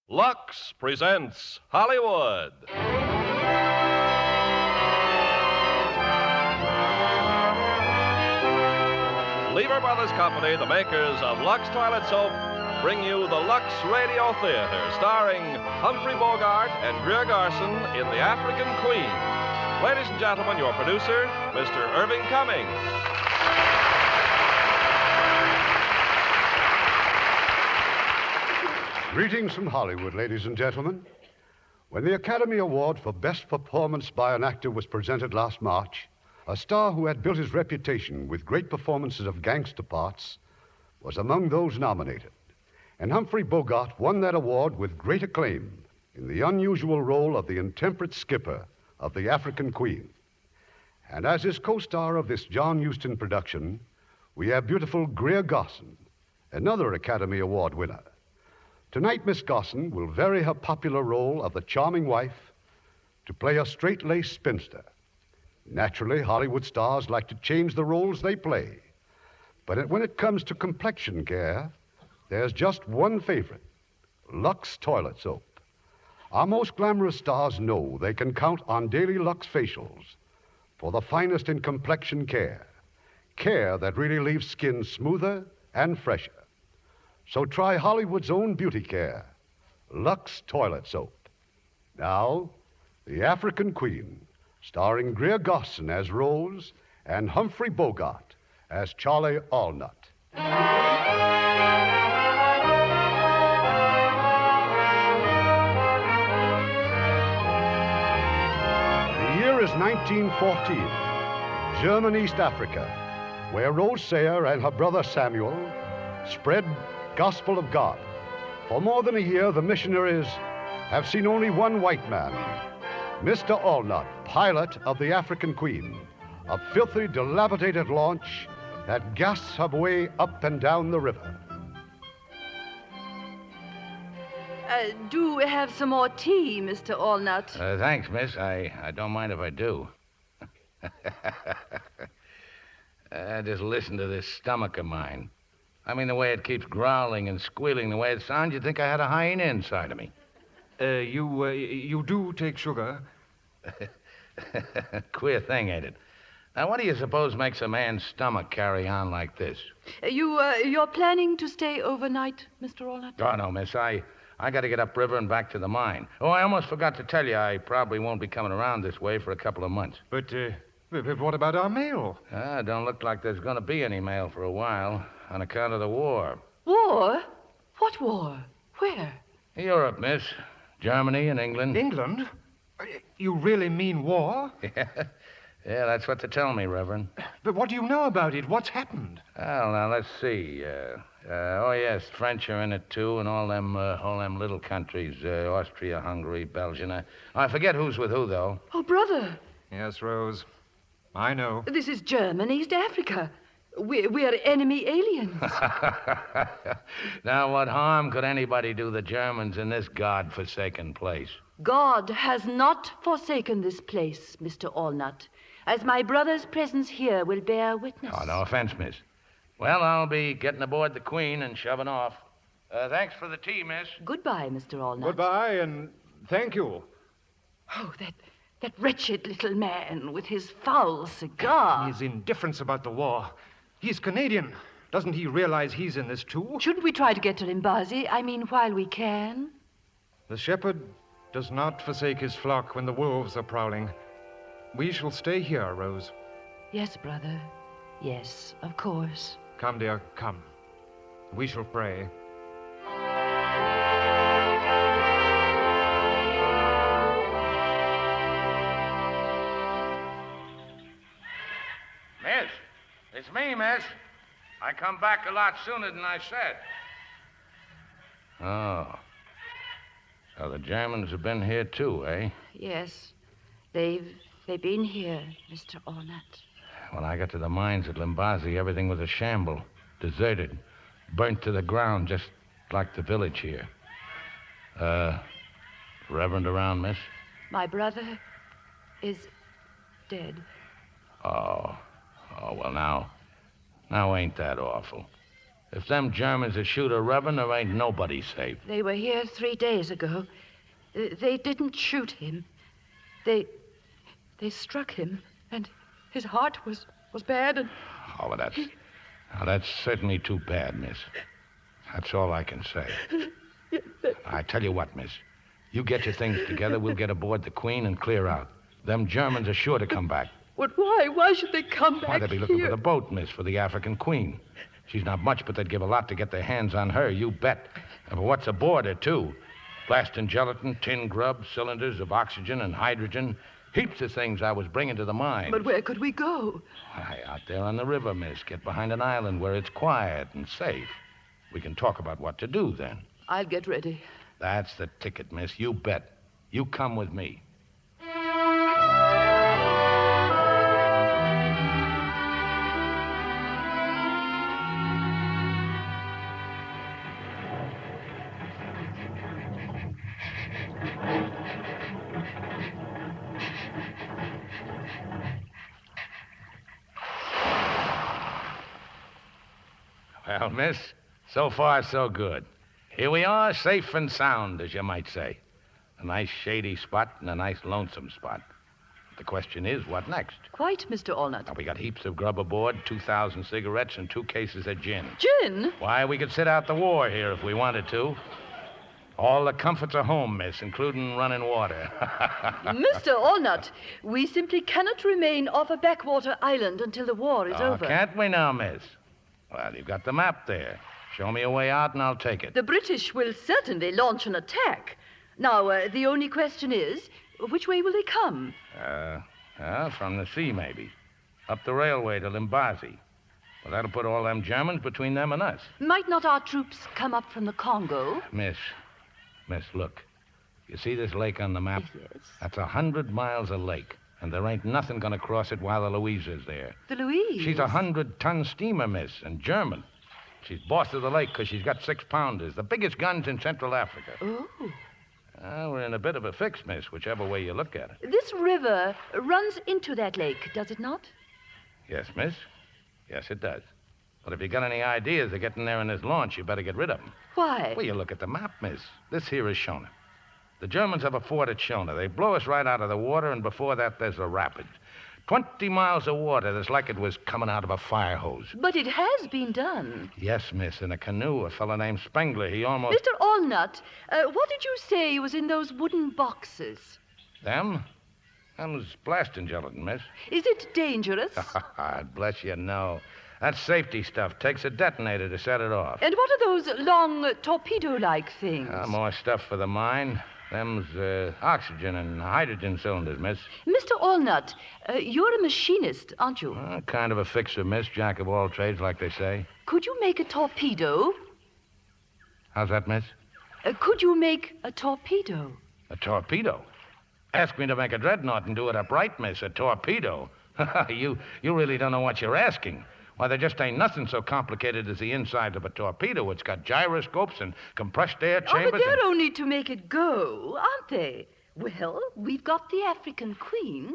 Lux presents Hollywood. Lever Brothers Company, the makers of Lux Toilet Soap, bring you the Lux Radio Theater, starring Humphrey Bogart and Greer Garson in The African Queen. Ladies and gentlemen, your producer, Mr. Irving Cummings. Greetings from Hollywood, ladies and gentlemen. When the Academy Award for Best Performance by an Actor was presented last March, a star who had built his reputation with great performances of gangster parts was among those nominated. And Humphrey Bogart won that award with great acclaim in the unusual role of the intemperate skipper of The African Queen. And as his co-star of this John Huston production, we have beautiful Greer Garson, another Academy Award winner. Tonight, Miss Garson will vary her popular role of the charming wife to play a straight-laced spinster. Naturally, Hollywood stars like to change the roles they play. But when it comes to complexion care, there's just one favorite, Lux Toilet Soap. Our most glamorous stars know they can count on daily Lux facials for the finest in complexion care. Care that really leaves skin smoother and fresher. So try Hollywood's own beauty care, Lux Toilet Soap. Now, The African Queen, starring Greer Garson as Rose and Humphrey Bogart as Charlie Allnut. The year is 1914, German East Africa, where Rose Sayer and her brother Samuel spread Gospel of God. For more than a year, the missionaries have seen only one white man, Mr. Allnut, pilot of the African Queen, a filthy, dilapidated launch that gasps her way up and down the river. Do have some more tea, Mr. Allnut? Thanks, miss. I don't mind if I do. Just listen to this stomach of mine. I mean, the way it keeps growling and squealing, the way it sounds, you'd think I had a hyena inside of me. You do take sugar? Queer thing, ain't it? Now, what do you suppose makes a man's stomach carry on like this? You're planning to stay overnight, Mr. Allnut? Oh, no, miss. I got to get upriver and back to the mine. Oh, I almost forgot to tell you I probably won't be coming around this way for a couple of months. But what about our mail? Don't look like there's going to be any mail for a while on account of the war. War? What war? Where? Europe, miss. Germany and England. England? You really mean war? Yeah, that's what they tell me, Reverend. But what do you know about it? What's happened? Well, now, let's see. Oh, yes, French are in it, too, and all them little countries, Austria, Hungary, Belgium. I forget who's with who, though. Oh, brother. Yes, Rose. I know. This is German East Africa. We're enemy aliens. Now, what harm could anybody do the Germans in this God-forsaken place? God has not forsaken this place, Mr. Allnut, as my brother's presence here will bear witness. Oh, no offense, miss. Well, I'll be getting aboard the Queen and shoving off. Thanks for the tea, miss. Goodbye, Mr. Allnut. Goodbye, and thank you. Oh, that wretched little man with his foul cigar. His indifference about the war. He's Canadian. Doesn't he realize he's in this, too? Shouldn't we try to get to Limbazi? I mean, while we can? The shepherd does not forsake his flock when the wolves are prowling. We shall stay here, Rose. Yes, brother. Yes, of course. Come, dear, come. We shall pray. Miss, it's me, miss. I come back a lot sooner than I said. Oh. So the Germans have been here, too, eh? Yes. They've been here, Mr. Allnut. When I got to the mines at Limbazi, everything was a shamble. Deserted. Burnt to the ground, just like the village here. Reverend around, miss? My brother is dead. Oh, well, now ain't that awful. If them Germans shoot a Reverend, there ain't nobody safe. They were here 3 days ago. They didn't shoot him. They struck him, and his heart was bad, and... Oh, well, that's certainly too bad, miss. That's all I can say. I tell you what, miss. You get your things together, we'll get aboard the Queen and clear out. Them Germans are sure to come back. But why? Why should they come back? Why, they'd be looking here? for the boat, miss, for the African Queen. She's not much, but they'd give a lot to get their hands on her, you bet. And for what's aboard her, too. Blasting gelatin, tin grub, cylinders of oxygen and hydrogen. Heaps of things I was bringing to the mine. But where could we go? Why, out there on the river, miss. Get behind an island where it's quiet and safe. We can talk about what to do then. I'll get ready. That's the ticket, miss. You bet. You come with me. Well, miss, so far so good. Here we are, safe and sound, as you might say. A nice shady spot and a nice lonesome spot. The question is, what next? Quite, Mr. Allnut. Now, we got heaps of grub aboard, 2,000 cigarettes, and 2 cases of gin. Gin? Why, we could sit out the war here if we wanted to. All the comforts of home, miss, including running water. Mr. Allnut, we simply cannot remain off a backwater island until the war is over. Can't we now, miss? Well, you've got the map there. Show me a way out and I'll take it. The British will certainly launch an attack. Now, the only question is, which way will they come? From the sea, maybe. Up the railway to Limbazi. Well, that'll put all them Germans between them and us. Might not our troops come up from the Congo? Miss, look. You see this lake on the map? Yes. That's 100 miles of lake. And there ain't nothing going to cross it while the Louisa's there. The Louise? She's a 100-ton steamer, miss, and German. She's boss of the lake because she's got 6-pounders, the biggest guns in Central Africa. Oh. We're in a bit of a fix, miss, whichever way you look at it. This river runs into that lake, does it not? Yes, miss. Yes, it does. But if you got any ideas of getting there in this launch, you better get rid of them. Why? Well, you look at the map, miss. This here is Shona. The Germans have a fort at Shona. They blow us right out of the water, and before that, there's a rapid. 20 miles of water that's like it was coming out of a fire hose. But it has been done. Yes, miss, in a canoe. A fellow named Spengler, he almost... Mr. Allnut, what did you say was in those wooden boxes? Them? Them's blasting gelatin, miss. Is it dangerous? Bless you, no. That's safety stuff. Takes a detonator to set it off. And what are those long torpedo-like things? More stuff for the mine. Them's oxygen and hydrogen cylinders, miss. Mr. Allnut, you're a machinist, aren't you? Kind of a fixer, miss. Jack of all trades, like they say. Could you make a torpedo? How's that, miss? Could you make a torpedo? A torpedo? Ask me to make a dreadnought and do it upright, miss. A torpedo? You really don't know what you're asking. Why, there just ain't nothing so complicated as the inside of a torpedo. It's got gyroscopes and compressed air chambers. But they're only to make it go, aren't they? Well, we've got the African Queen.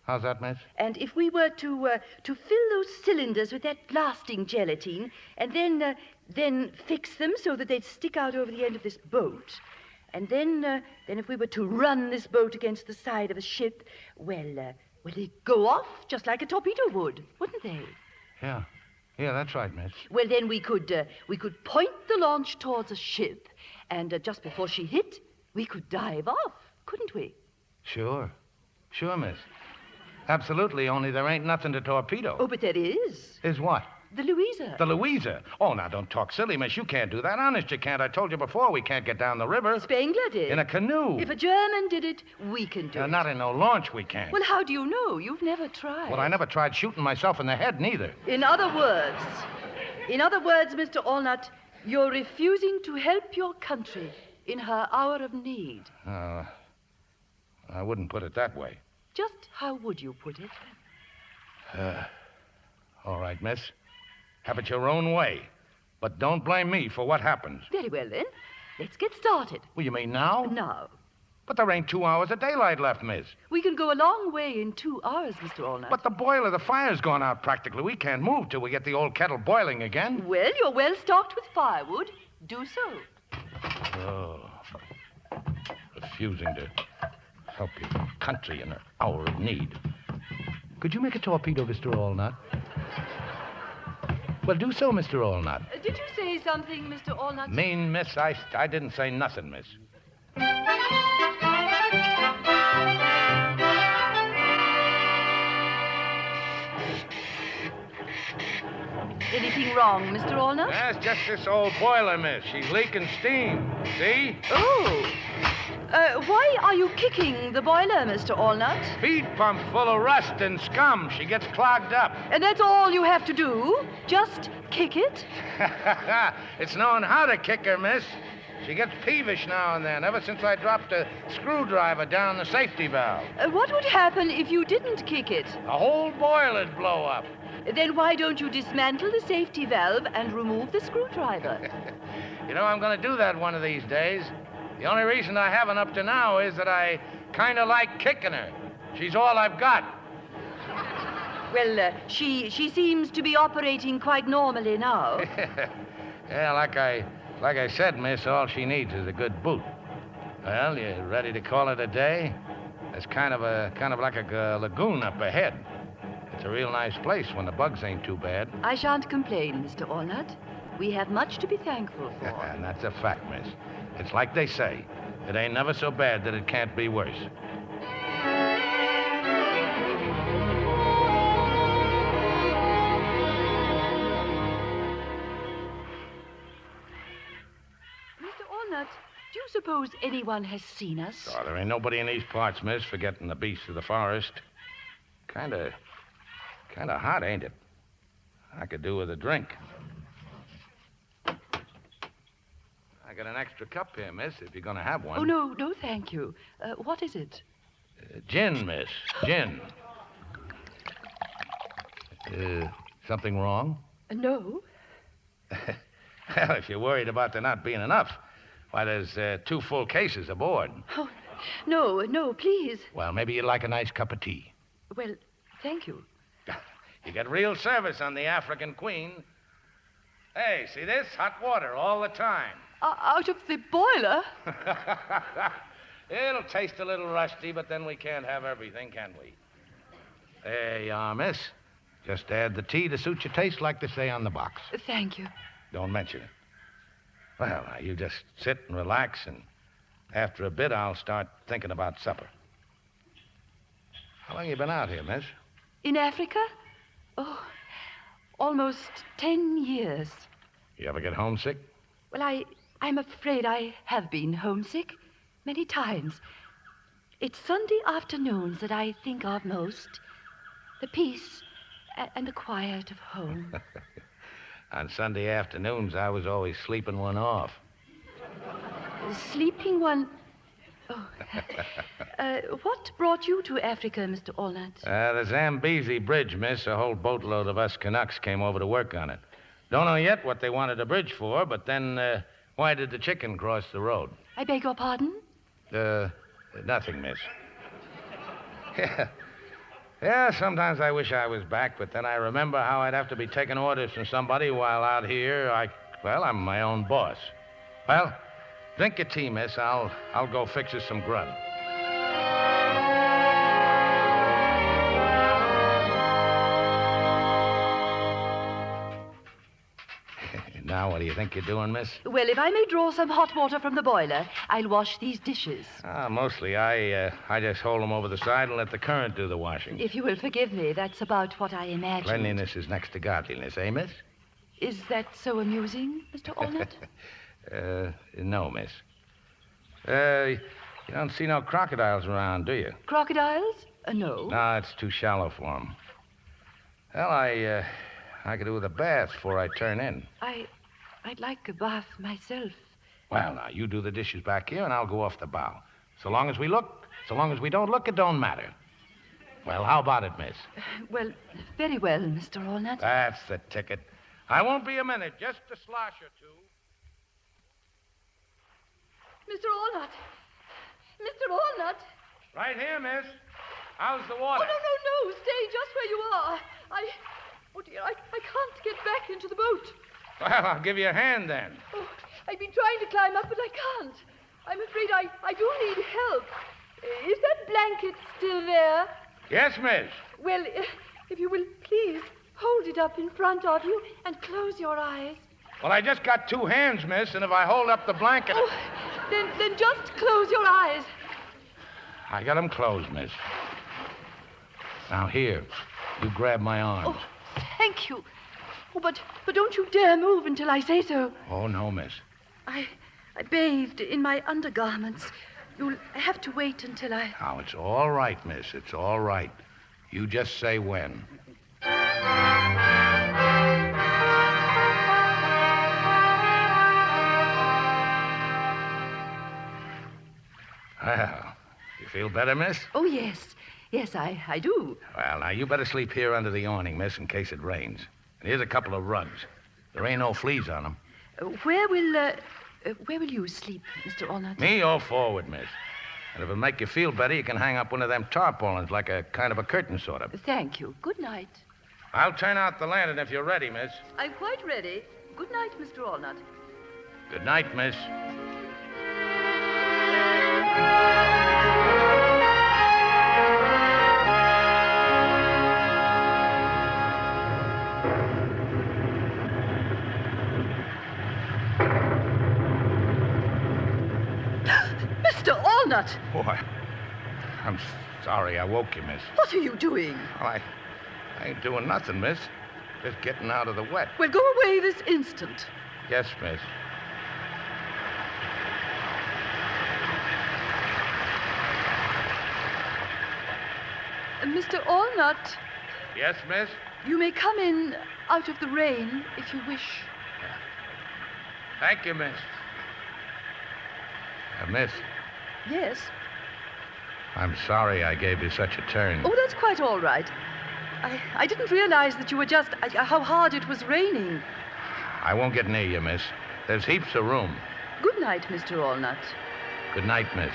How's that, miss? And if we were to fill those cylinders with that blasting gelatine and then fix them so that they'd stick out over the end of this boat, and then if we were to run this boat against the side of a ship, well, they'd go off just like a torpedo would, wouldn't they? Yeah, that's right, miss. Well, then we could point the launch towards a ship, and just before she hit, we could dive off, couldn't we? Sure, miss. Absolutely, only there ain't nothing to torpedo. Oh, but there is. Is what? The Louisa. The Louisa? Oh, now, don't talk silly, miss. You can't do that. Honest, you can't. I told you before we can't get down the river. Spengler did. In a canoe. If a German did it, we can do it. Not in no launch, we can't. Well, how do you know? You've never tried. Well, I never tried shooting myself in the head, neither. In other words, Mr. Allnut, you're refusing to help your country in her hour of need. I wouldn't put it that way. Just how would you put it? All right, miss. Have it your own way. But don't blame me for what happens. Very well, then. Let's get started. Well, you mean now? Now. But there ain't 2 hours of daylight left, miss. We can go a long way in 2 hours, Mr. Allnut. But the boiler, the fire's gone out practically. We can't move till we get the old kettle boiling again. Well, you're well stocked with firewood. Do so. Oh, refusing to help your country in her hour of need. Could you make a torpedo, Mr. Allnut? Well, do so, Mr. Allnut. Did you say something, Mr. Allnut? Mean, miss, I didn't say nothing, miss. Anything wrong, Mr. Allnut? That's just this old boiler, miss. She's leaking steam. See? Oh. Why are you kicking the boiler, Mr. Allnut? Feed pump full of rust and scum. She gets clogged up. And that's all you have to do? Just kick it? It's knowing how to kick her, miss. She gets peevish now and then, ever since I dropped a screwdriver down the safety valve. What would happen if you didn't kick it? The whole boiler'd blow up. Then why don't you dismantle the safety valve and remove the screwdriver? You know, I'm going to do that one of these days. The only reason I haven't up to now is that I kind of like kicking her. She's all I've got. Well, she seems to be operating quite normally now. Yeah, like I said, miss, all she needs is a good boot. Well, you ready to call it a day? There's kind of like a lagoon up ahead. It's a real nice place when the bugs ain't too bad. I shan't complain, Mr. Allnut. We have much to be thankful for. And that's a fact, miss. It's like they say. It ain't never so bad that it can't be worse. Mr. Allnut, do you suppose anyone has seen us? Oh, there ain't nobody in these parts, miss, forgetting the beasts of the forest. Kind of hot, ain't it? I could do with a drink. I got an extra cup here, miss, if you're going to have one. Oh, no, thank you. What is it? Gin, miss. Gin. Something wrong? No. Well, if you're worried about there not being enough, why, there's 2 full cases aboard. Oh, no, please. Well, maybe you'd like a nice cup of tea. Well, thank you. You get real service on the African Queen. Hey, see this? Hot water all the time. Out of the boiler? It'll taste a little rusty, but then we can't have everything, can we? There you are, miss. Just add the tea to suit your taste, like they say on the box. Thank you. Don't mention it. Well, now, you just sit and relax, and after a bit, I'll start thinking about supper. How long you been out here, miss? In Africa? Oh, almost 10 years. You ever get homesick? Well, I'm afraid I have been homesick many times. It's Sunday afternoons that I think of most. The peace and the quiet of home. On Sunday afternoons, I was always sleeping one off. Sleeping one... Oh. What brought you to Africa, Mr. Allnut? The Zambezi Bridge, miss. A whole boatload of us Canucks came over to work on it. Don't know yet what they wanted a bridge for, but then why did the chicken cross the road? I beg your pardon? Nothing, miss. Yeah, sometimes I wish I was back, but then I remember how I'd have to be taking orders from somebody while out here. I'm my own boss. Well, drink your tea, miss. I'll go fix us some grub. Now, what do you think you're doing, miss? Well, if I may draw some hot water from the boiler, I'll wash these dishes. Mostly, I just hold them over the side and let the current do the washing. If you will forgive me, that's about what I imagined. Cleanliness is next to godliness, eh, miss? Is that so amusing, Mr. Allnut? No, miss. You don't see no crocodiles around, do you? Crocodiles? No. No, it's too shallow for them. Well, I could do with a bath before I turn in. I'd like a bath myself. Well, now, you do the dishes back here, and I'll go off the bow. So long as we don't look, it don't matter. Well, how about it, miss? Well, very well, Mr. Allnut. That's the ticket. I won't be a minute, just a slosh or two. Mr. Allnut! Mr. Right here, miss. How's the water? Oh, no. Stay just where you are. Oh, dear, I can't get back into the boat. Well, I'll give you a hand then. Oh, I've been trying to climb up, but I can't. I'm afraid I do need help. Is that blanket still there? Yes, miss. Well, if you will please hold it up in front of you and close your eyes. Well, I just got 2 hands, miss, and if I hold up the blanket... Oh, then just close your eyes. I got them closed, miss. Now, here, you grab my arms. Oh, thank you. Oh, but don't you dare move until I say so. Oh, no, miss. I bathed in my undergarments. You'll have to wait until I... Now, it's all right, miss. It's all right. You just say when. Well, you feel better, miss? Oh, yes. Yes, I do. Well, now, you better sleep here under the awning, miss, in case it rains. And here's a couple of rugs. There ain't no fleas on them. Where will you sleep, Mr. Allnut? Me, all forward, miss. And if it'll make you feel better, you can hang up one of them tarpaulins, like a kind of a curtain, sort of. Thank you. Good night. I'll turn out the lantern if you're ready, miss. I'm quite ready. Good night, Mr. Allnut. Good night, miss. Mr. Allnut! Boy, I'm sorry I woke you, miss. What are you doing? Well, I ain't doing nothing, miss. Just getting out of the wet. Well, go away this instant. Yes, miss. Mr. Allnut, Yes, miss? you may come in out of the rain if you wish. Thank you, miss. Miss, Yes? I'm sorry I gave you such a turn. Oh, that's quite all right. I didn't realize that you were just... how hard it was raining. I won't get near you, miss. There's heaps of room. Good night, Mr. Allnut. Good night, miss.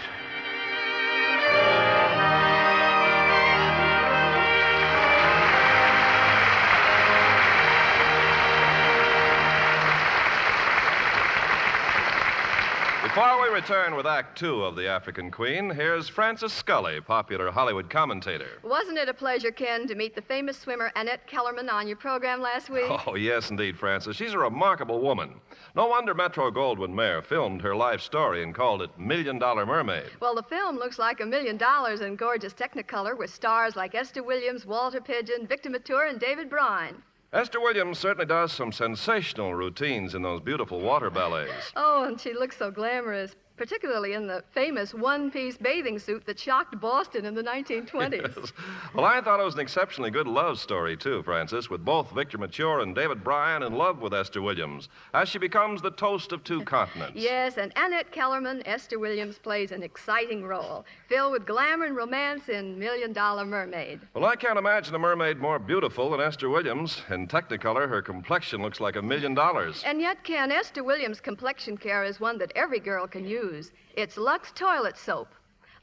Before we return with Act Two of The African Queen, here's Frances Scully, popular Hollywood commentator. Wasn't it a pleasure, Ken, to meet the famous swimmer Annette Kellerman on your program last week? Oh, yes, indeed, Frances. She's a remarkable woman. No wonder Metro-Goldwyn-Mayer filmed her life story and called it $1 Million Mermaid. Well, the film looks like $1 million in gorgeous Technicolor with stars like Esther Williams, Walter Pidgeon, Victor Mature, and David Bryan. Esther Williams certainly does some sensational routines in those beautiful water ballets. Oh, and she looks so glamorous, particularly in the famous one-piece bathing suit that shocked Boston in the 1920s. Yes. Well, I thought it was an exceptionally good love story, too, Francis, with both Victor Mature and David Bryan in love with Esther Williams as she becomes the toast of 2 continents. Yes, and Annette Kellerman, Esther Williams, plays an exciting role, filled with glamour and romance in $1 Million Mermaid. Well, I can't imagine a mermaid more beautiful than Esther Williams. In Technicolor, her complexion looks like $1 million. And yet, Ken, Esther Williams' complexion care is one that every girl can use. It's Lux toilet soap.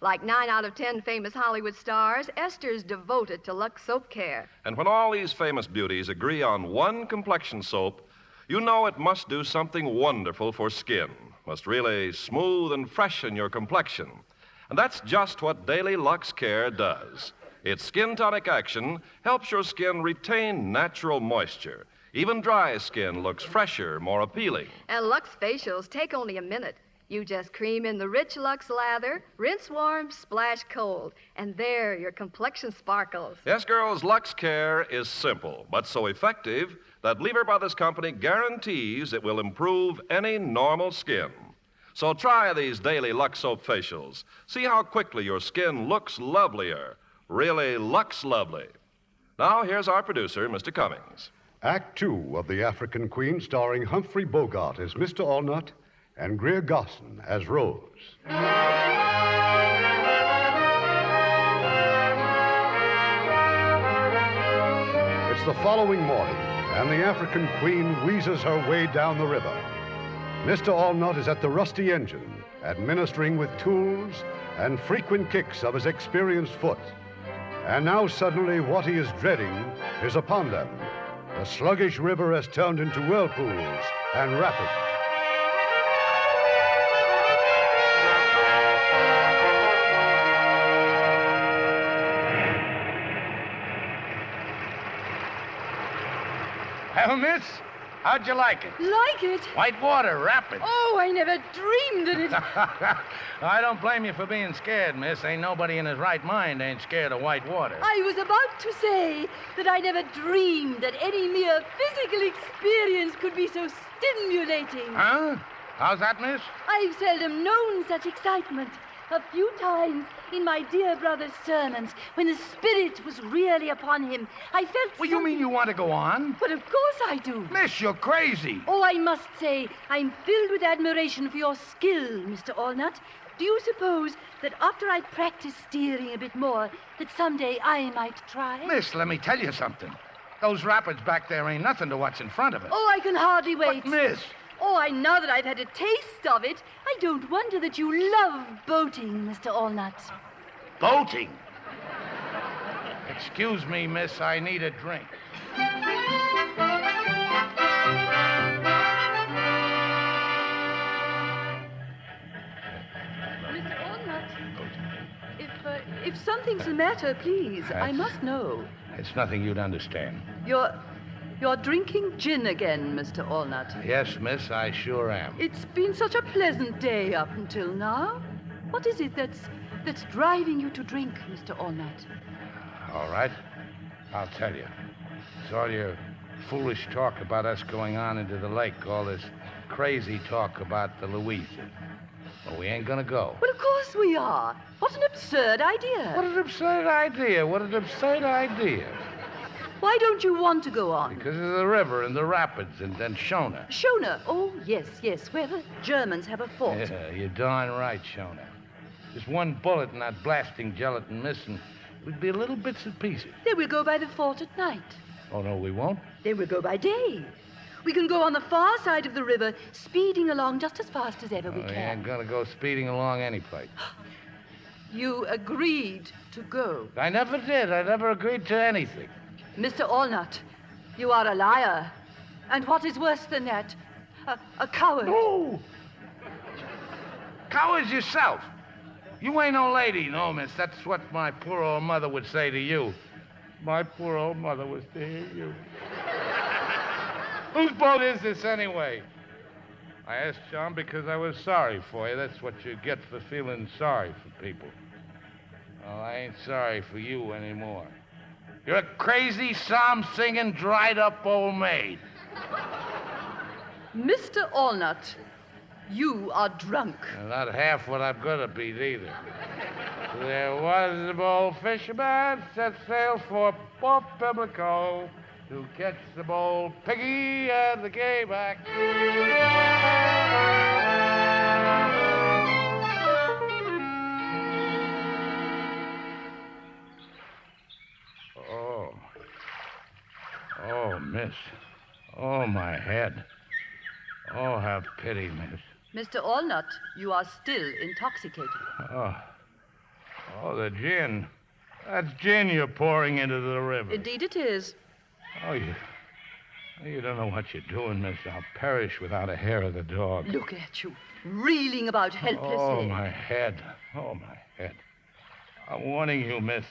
Like 9 out of 10 famous Hollywood stars, Esther's devoted to Lux soap care. And when all these famous beauties agree on one complexion soap, you know it must do something wonderful for skin. Must really smooth and freshen your complexion. And that's just what Daily Lux Care does. Its skin tonic action helps your skin retain natural moisture. Even dry skin looks fresher, more appealing. And Lux facials take only a minute. You just cream in the rich Lux lather, rinse warm, splash cold, and there your complexion sparkles. Yes, girls, Lux Care is simple, but so effective that Lever Brothers Company guarantees it will improve any normal skin. So try these daily Lux soap facials. See how quickly your skin looks lovelier. Really Lux lovely. Now, here's our producer, Mr. Cummings. Act Two of The African Queen, starring Humphrey Bogart as Mr. Allnut and Greer Garson as Rose. It's the following morning, and the African Queen wheezes her way down the river. Mr. Allnut is at the rusty engine, administering with tools and frequent kicks of his experienced foot. And now suddenly what he is dreading is upon them. The sluggish river has turned into whirlpools and rapids. Well, miss, how'd you like it? Like it? White water, rapid. Oh, I never dreamed that it... I don't blame you for being scared, miss. Ain't nobody in his right mind ain't scared of white water. I was about to say that I never dreamed that any mere physical experience could be so stimulating. Huh? How's that, miss? I've seldom known such excitement. A few times in my dear brother's sermons, when the Spirit was really upon him, I felt Well, you mean you want to go on? But of course I do. Miss, you're crazy. Oh, I must say, I'm filled with admiration for your skill, Mr. Allnut. Do you suppose that after I practice steering a bit more, that someday I might try? Miss, let me tell you something. Those rapids back there ain't nothing to what's in front of us. Oh, I can hardly wait. But, miss... Oh, now that I've had a taste of it, I don't wonder that you love boating, Mr. Allnut. Boating? Excuse me, miss, I need a drink. Mr. Allnut, if something's the matter, please, I must know. It's nothing you'd understand. You're drinking gin again, Mr. Allnut. Yes, miss, I sure am. It's been such a pleasant day up until now. What is it that's driving you to drink, Mr. Allnut? All right, I'll tell you. It's all your foolish talk about us going on into the lake, all this crazy talk about the Louisa. Well, we ain't gonna go. Well, of course we are. What an absurd idea. What an absurd idea. What an absurd idea. Why don't you want to go on? Because of the river and the rapids and Shona. Shona? Oh, yes, where the Germans have a fort. Yeah, you're darn right, Shona. Just one bullet in that blasting gelatin missing, we'd be little bits and pieces. Then we'll go by the fort at night. Oh, no, we won't? Then we'll go by day. We can go on the far side of the river, speeding along just as fast as ever we can. We ain't gonna go speeding along any place. You agreed to go. I never did. I never agreed to anything. Mr. Allnut, you are a liar. And what is worse than that, a coward. No! Coward yourself. You ain't no lady, no, miss. That's what my poor old mother would say to you. My poor old mother would say to you. Whose boat is this, anyway? I asked John because I was sorry for you. That's what you get for feeling sorry for people. Well, I ain't sorry for you anymore. You're a crazy, psalm-singing, dried-up old maid. Mr. Allnut, you are drunk. Not half what I'm gonna be, either. There was a bold fisherman set sail for Port Pimlico to catch the bold piggy and the gayback. Oh, miss. Oh, my head. Oh, have pity, miss. Mr. Allnut, you are still intoxicated. Oh, the gin. That's gin you're pouring into the river. Indeed it is. Oh, you don't know what you're doing, miss. I'll perish without a hair of the dog. Look at you, reeling about helplessly. Oh, my head. Oh, my head. I'm warning you, miss.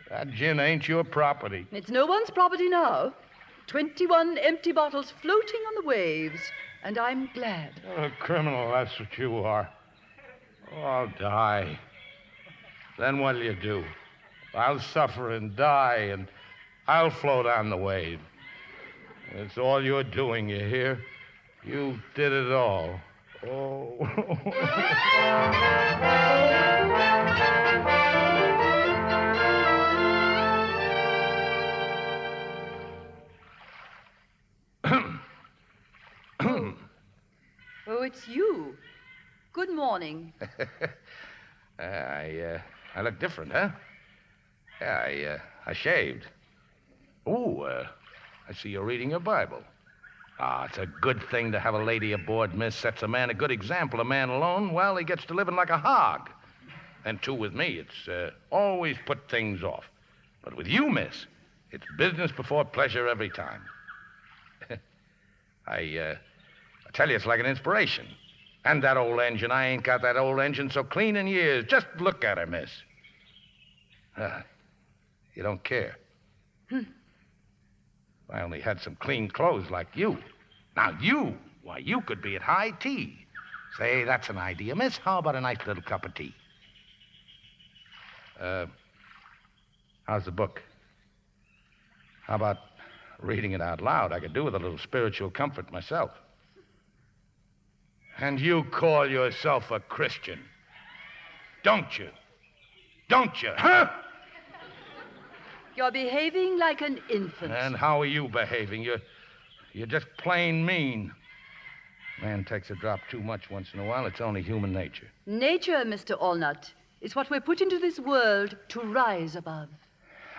That gin ain't your property. It's no one's property now. 21 empty bottles floating on the waves, and I'm glad. A criminal, that's what you are. Oh, I'll die. Then what'll you do? I'll suffer and die, and I'll float on the wave. It's all you're doing, you hear? You did it all. Oh. Oh, it's you. Good morning. I look different, huh? Yeah, I shaved. Oh, I see you're reading your Bible. It's a good thing to have a lady aboard, miss. Sets a man a good example. A man alone, well, he gets to living like a hog. And too with me, it's always put things off. But with you, miss, it's business before pleasure every time. I tell you, it's like an inspiration. And that old engine, I ain't got that old engine so clean in years. Just look at her, miss. You don't care. I only had some clean clothes like you. Now you, why, you could be at high tea. Say, that's an idea, miss. How about a nice little cup of tea? How's the book? How about reading it out loud? I could do with a little spiritual comfort myself. And you call yourself a Christian, don't you? Don't you, huh? You're behaving like an infant. And how are you behaving? You're just plain mean. Man takes a drop too much once in a while. It's only human nature. Nature, Mr. Allnut, is what we're put into this world to rise above.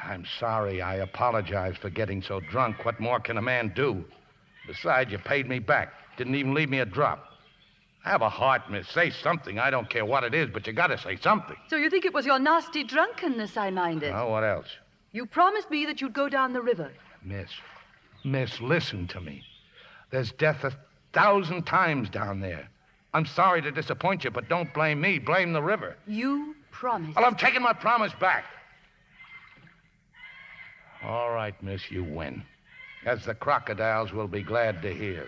I'm sorry. I apologize for getting so drunk. What more can a man do? Besides, you paid me back. Didn't even leave me a drop. Have a heart, miss. Say something. I don't care what it is, but you gotta say something. So you think it was your nasty drunkenness I minded? Oh, what else? You promised me that you'd go down the river. Miss, listen to me. There's death 1,000 times down there. I'm sorry to disappoint you, but don't blame me. Blame the river. You promised. Well, I'm taking my promise back. All right, miss, you win. As the crocodiles will be glad to hear.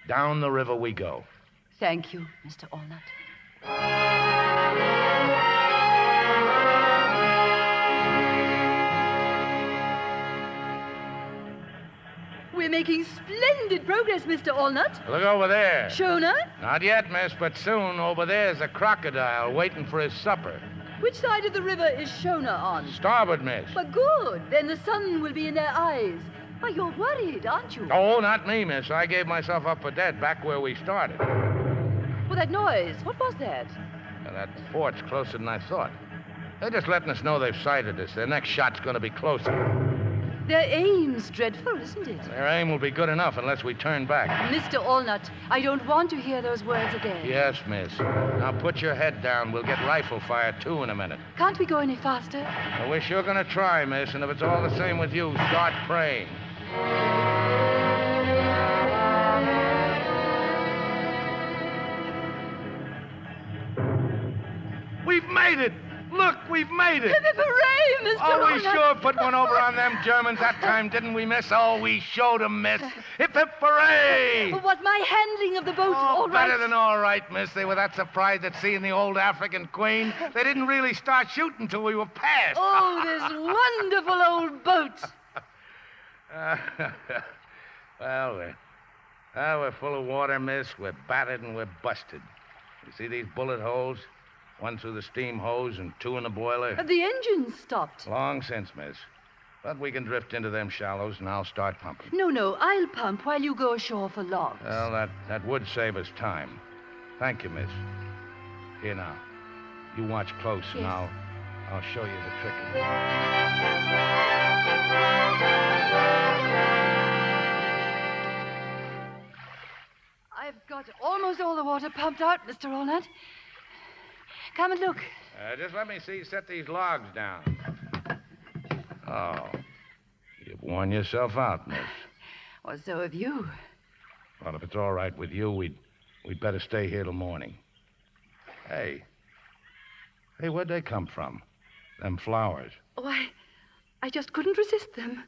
Down the river we go. Thank you, Mr. Allnut. We're making splendid progress, Mr. Allnut. Look over there. Shona? Not yet, miss, but soon. Over there's a crocodile waiting for his supper. Which side of the river is Shona on? Starboard, miss. But good. Then the sun will be in their eyes. Why, you're worried, aren't you? Oh, not me, miss. I gave myself up for dead back where we started. Well, that noise, what was that? That fort's closer than I thought. They're just letting us know they've sighted us. Their next shot's going to be closer. Their aim's dreadful, isn't it? Their aim will be good enough unless we turn back. Mr. Allnut, I don't want to hear those words again. Yes, miss. Now put your head down. We'll get rifle fire, too, in a minute. Can't we go any faster? Well, we're sure going to try, miss, and if it's all the same with you, start praying. We've made it! Look, we've made it! Hooray, Mr. Oh, we Allnut. sure put one over on them Germans that time, didn't we, miss? Oh, we showed 'em, miss. Hip, hip, hooray! Was my handling of the boat all right? Better than all right, miss. They were that surprised at seeing the old African queen. They didn't really start shooting till we were past. Oh, this wonderful old boat. Well, we're full of water, miss. We're battered and we're busted. You see these bullet holes? One through the steam hose and two in the boiler. The engine stopped. Long since, miss. But we can drift into them shallows and I'll start pumping. No, I'll pump while you go ashore for logs. Well, that would save us time. Thank you, miss. Here now. You watch close and Yes. I'll show you the trick. I've got almost all the water pumped out, Mr. Allnut. Come and look. Just let me see. Set these logs down. Oh. You've worn yourself out, miss. Well, so have you. Well, if it's all right with you, we'd better stay here till morning. Hey, where'd they come from? Them flowers. Oh, I just couldn't resist them.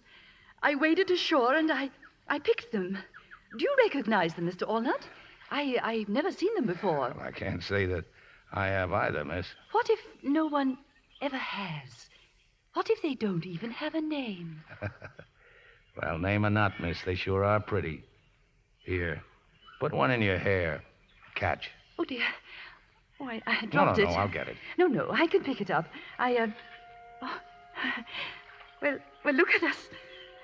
I waded ashore and I picked them. Do you recognize them, Mr. Allnut? I've never seen them before. Well, I can't say that I have either, miss. What if no one ever has? What if they don't even have a name? Well, name or not, miss, they sure are pretty. Here, put one in your hair. Catch. Oh, dear. Oh, I dropped it. No, I'll get it. No, I can pick it up. Well, look at us.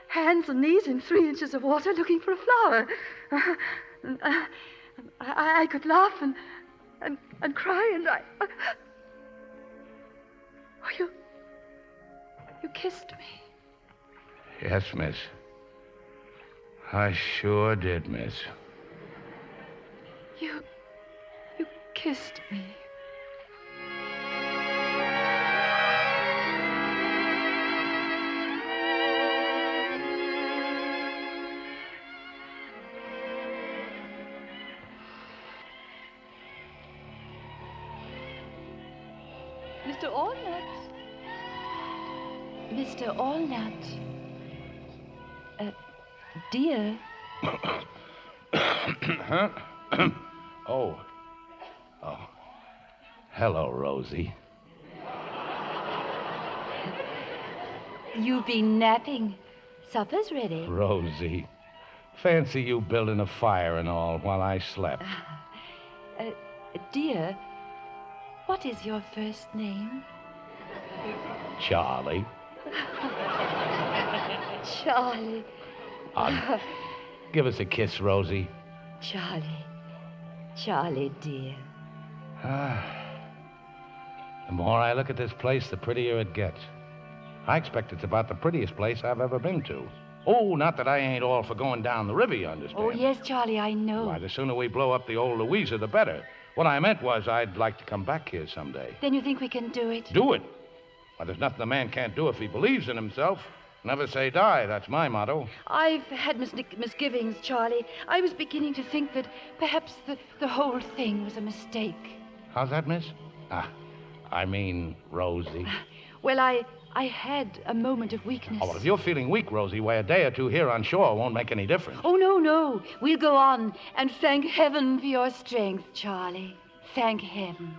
Hands and knees in 3 inches of water looking for a flower. I could laugh and cry and Oh, you kissed me. Yes, miss. I sure did, miss. You kissed me. Mr. Allnut. Mr. Allnut. Dear. Huh? Oh. Hello, Rosie. You've been napping. Supper's ready. Rosie. Fancy you building a fire and all while I slept. Dear, what is your first name? Charlie. Charlie. Give us a kiss, Rosie. Charlie, dear. The more I look at this place, the prettier it gets. I expect it's about the prettiest place I've ever been to. Oh, not that I ain't all for going down the river, you understand. Oh, yes, Charlie, I know. Why, the sooner we blow up the old Louisa, the better. What I meant was I'd like to come back here someday. Then you think we can do it? Do it? Why, there's nothing a man can't do if he believes in himself. Never say die. That's my motto. I've had misgivings, Charlie. I was beginning to think that perhaps the whole thing was a mistake. How's that, miss? I mean, Rosie. Well, I had a moment of weakness. Oh, well, if you're feeling weak, Rosie, why, a day or two here on shore won't make any difference. Oh, no. We'll go on and thank heaven for your strength, Charlie. Thank heaven.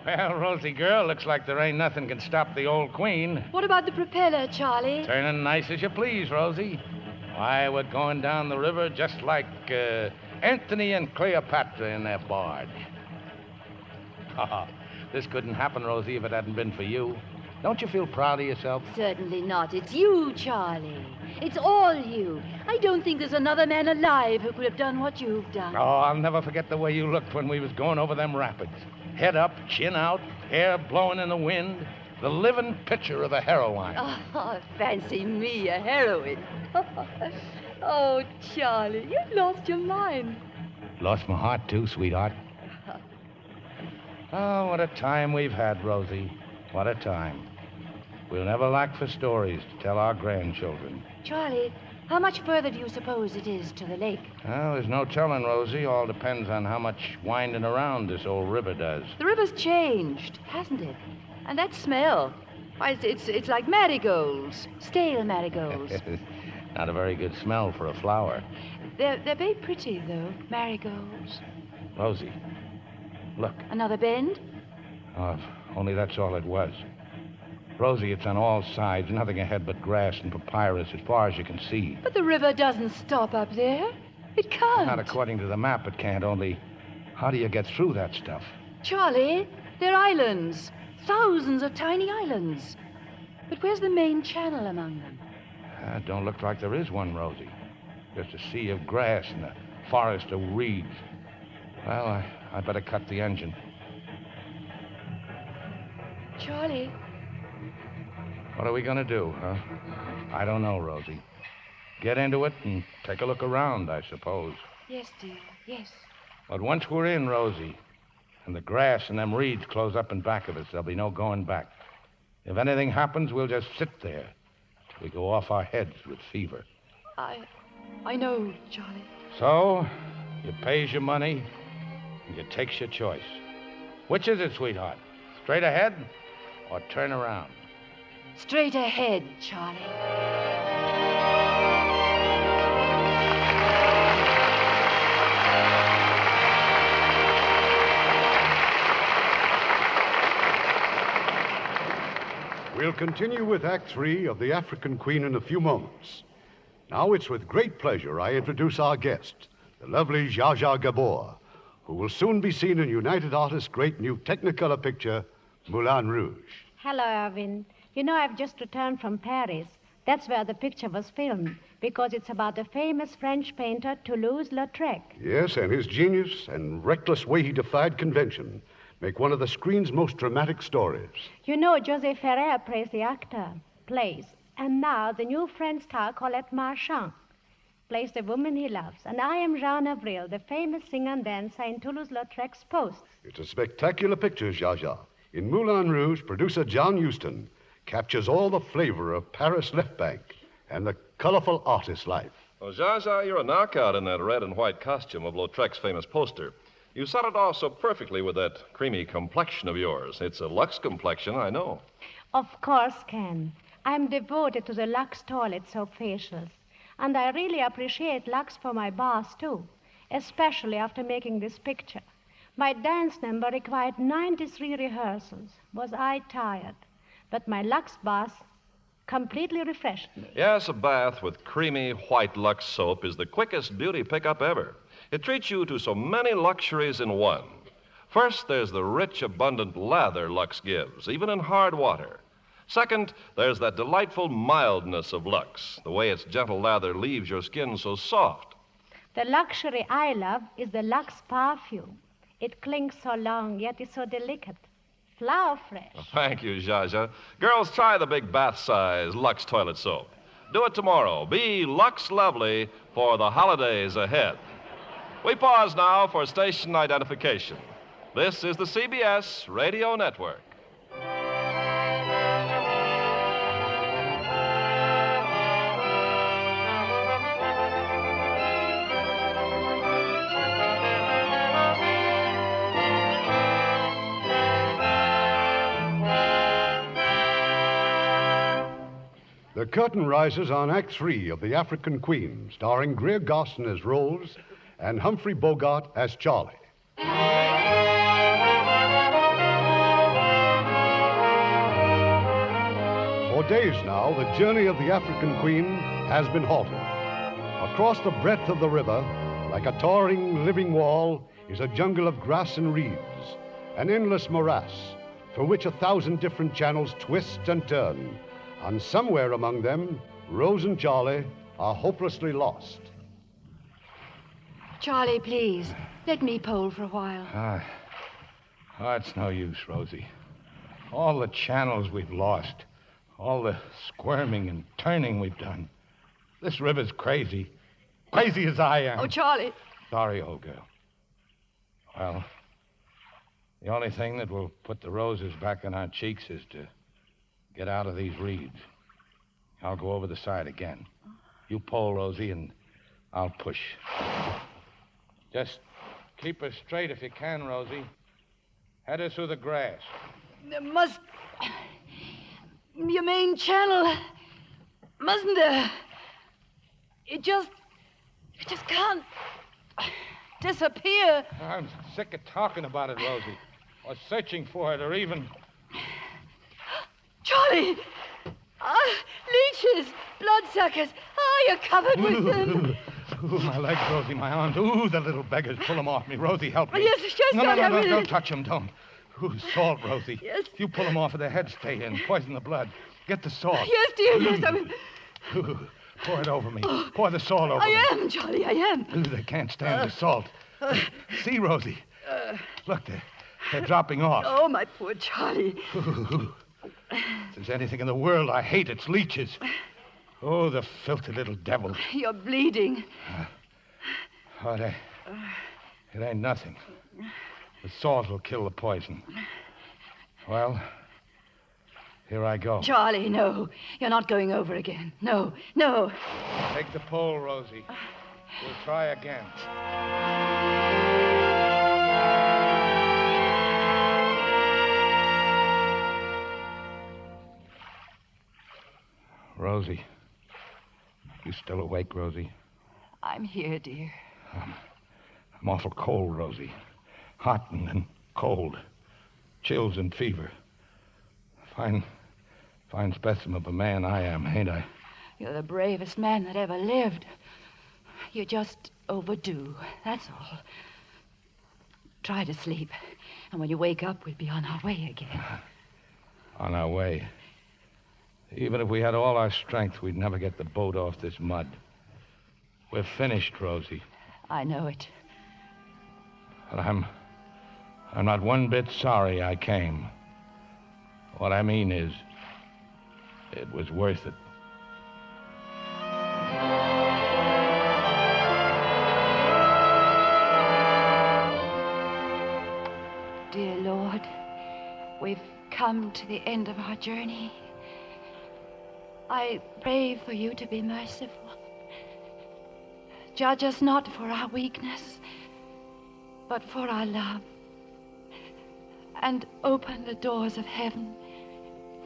Well, Rosie girl, looks like there ain't nothing can stop the old queen. What about the propeller, Charlie? Turning nice as you please, Rosie. Why, we're going down the river just like Anthony and Cleopatra in their barge. This couldn't happen, Rosie, if it hadn't been for you. Don't you feel proud of yourself? Certainly not. It's you, Charlie. It's all you. I don't think there's another man alive who could have done what you've done. Oh, I'll never forget the way you looked when we was going over them rapids. Head up, chin out, hair blowing in the wind. The living picture of a heroine. Oh, fancy me, a heroine. Oh, Charlie, you've lost your mind. Lost my heart, too, sweetheart. Oh, what a time we've had, Rosie. What a time. We'll never lack for stories to tell our grandchildren. Charlie, how much further do you suppose it is to the lake? Well, there's no telling, Rosie. All depends on how much winding around this old river does. The river's changed, hasn't it? And that smell. Why, it's like marigolds. Stale marigolds. Not a very good smell for a flower. They're very pretty, though, marigolds. Rosie, look. Another bend? Oh, if only that's all it was. Rosie, it's on all sides, nothing ahead but grass and papyrus as far as you can see. But the river doesn't stop up there. It can't. Not according to the map, it can't. Only, how do you get through that stuff? Charlie, they're islands. Thousands of tiny islands. But where's the main channel among them? Don't look like there is one, Rosie. Just a sea of grass and a forest of reeds. Well, I'd better cut the engine. Charlie. What are we going to do, huh? I don't know, Rosie. Get into it and take a look around, I suppose. Yes, dear, yes. But once we're in, Rosie, and the grass and them reeds close up in back of us, there'll be no going back. If anything happens, we'll just sit there till we go off our heads with fever. I know, Charlie. So, you pays your money, and you takes your choice. Which is it, sweetheart? Straight ahead or turn around? Straight ahead, Charlie. We'll continue with Act 3 of The African Queen in a few moments. Now it's with great pleasure I introduce our guest, the lovely Zsa Zsa Gabor, who will soon be seen in United Artists' great new Technicolor picture, Moulin Rouge. Hello, Irvin. You know, I've just returned from Paris. That's where the picture was filmed, because it's about the famous French painter Toulouse-Lautrec. Yes, and his genius and reckless way he defied convention make one of the screen's most dramatic stories. You know, José Ferrer plays. And now the new French star, Colette Marchand, plays the woman he loves. And I am Jean Avril, the famous singer and dancer in Toulouse-Lautrec's post. It's a spectacular picture, Zsa. In Moulin Rouge, producer John Huston captures all the flavor of Paris left bank and the colorful artist life. Well, Zsa, you're a knockout in that red and white costume of Lautrec's famous poster. You set it off so perfectly with that creamy complexion of yours. It's a Lux complexion, I know. Of course, Ken. I'm devoted to the Lux toilet soap facials. And I really appreciate Lux for my bath, too, especially after making this picture. My dance number required 93 rehearsals. Was I tired? But my Lux bath completely refreshed me. Yes, a bath with creamy white Lux soap is the quickest beauty pickup ever. It treats you to so many luxuries in one. First, there's the rich, abundant lather Lux gives, even in hard water. Second, there's that delightful mildness of Lux, the way its gentle lather leaves your skin so soft. The luxury I love is the Lux perfume. It clings so long, yet is so delicate. Flower fresh. Well, thank you, Zsa. Girls, try the big bath-size Lux toilet soap. Do it tomorrow. Be Lux lovely for the holidays ahead. We pause now for station identification. This is the CBS Radio Network. The curtain rises on Act 3 of The African Queen, starring Greer Garson as Rose and Humphrey Bogart as Charlie. For days now, the journey of the African Queen has been halted. Across the breadth of the river, like a towering living wall, is a jungle of grass and reeds, an endless morass through which 1,000 different channels twist and turn. And somewhere among them, Rose and Charlie are hopelessly lost. Charlie, please, let me pole for a while. It's no use, Rosie. All the channels we've lost, all the squirming and turning we've done. This river's crazy. Crazy as I am. Oh, Charlie. Sorry, old girl. Well, the only thing that will put the roses back on our cheeks is to get out of these reeds. I'll go over the side again. You pull, Rosie, and I'll push. Just keep her straight if you can, Rosie. Head her through the grass. There must be a main channel, mustn't there? It just can't disappear. I'm sick of talking about it, Rosie, or searching for it, or even... Charlie! Leeches! Bloodsuckers! You're covered with them. Ooh, my legs, Rosie, my arms. Ooh, the little beggars. Pull them off me. Rosie, help me. Yes, Charlie, No, don't touch them, don't. Ooh, salt, Rosie. Yes. If you pull them off, their heads stay in. Poison the blood. Get the salt. Yes, dear, yes, I will. Ooh, pour it over me. Pour the salt over me. I am, Charlie, I am. Ooh, they can't stand the salt. See, Rosie. Look, they're dropping off. Oh, my poor Charlie. Ooh. If there's anything in the world I hate, it's leeches. Oh, the filthy little devil. You're bleeding. It ain't nothing. The salt will kill the poison. Well, here I go. Charlie, no. You're not going over again. No. Take the pole, Rosie. We'll try again. Rosie. You still awake, Rosie? I'm here, dear. I'm awful cold, Rosie. Hot and then cold. Chills and fever. Fine specimen of a man I am, ain't I? You're the bravest man that ever lived. You're just overdue, that's all. Try to sleep. And when you wake up, we'll be on our way again. On our way. Even if we had all our strength, we'd never get the boat off this mud. We're finished, Rosie. I know it. But I'm not one bit sorry I came. What I mean is, it was worth it. Dear Lord, we've come to the end of our journey. I pray for you to be merciful. Judge us not for our weakness, but for our love. And open the doors of heaven